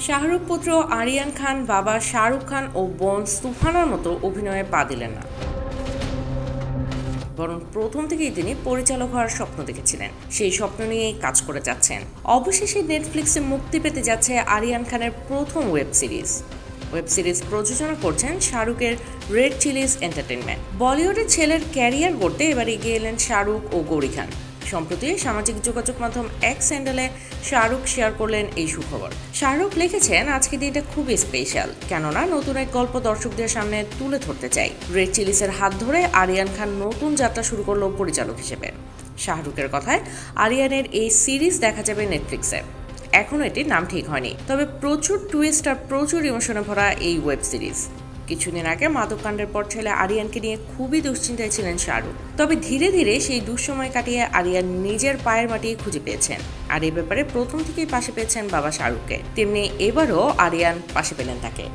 শাহরুখ পুত্র আরিয়ান খান বাবা শাহরুখ খান ও বোন সুহানার মতো অভিনয়ে পা দিলেন না, বরং প্রথম থেকেই তিনি পরিচালক হওয়ার স্বপ্ন দেখেছিলেন। সেই স্বপ্ন নিয়েই কাজ করে যাচ্ছেন। অবশেষে নেটফ্লিক্সে মুক্তি পেতে যাচ্ছে আরিয়ান খানের প্রথম ওয়েব সিরিজ প্রযোজনা করছেন শাহরুখের রেড চিলিজ এন্টারটেইনমেন্ট। বলিউডের ছেলের ক্যারিয়ার গড়তে এবার এগিয়ে এলেন শাহরুখ ও গৌরী খান। সম্প্রতি সামাজিক যোগাযোগ মাধ্যম এক্স হ্যান্ডেলে শাহরুখ শেয়ার করলেন এই সুখবর। শাহরুখ লিখেছেন, আজকে দিনটা খুবই স্পেশাল, কেননা নতুন এক গল্প দর্শকদের সামনে তুলে ধরতে চাই। রেড চিলিসের হাত ধরে আরিয়ান খান নতুন যাত্রা শুরু করলো পরিচালক হিসেবে। শাহরুখের কথায়, আরিয়ানের এই সিরিজ দেখা যাবে নেটফ্লিক্সে। এখনও এটির নাম ঠিক হয়নি, তবে প্রচুর টুইস্ট আর প্রচুর ইমোশনে ভরা এই ওয়েব সিরিজ। কিছুদিন আগে মাদককাণ্ডের পর ছেলে আরিয়ানকে নিয়ে খুবই দুশ্চিন্তায় ছিলেন শাহরুখ। তবে ধীরে ধীরে সেই দুঃসময় কাটিয়ে আরিয়ান নিজের পায়ের মাটি খুঁজে পেয়েছেন। আর এই ব্যাপারে প্রথম থেকেই পাশে পেয়েছেন বাবা শাহরুখকে, তেমনি এবারও আরিয়ান পাশে পেলেন তাকে।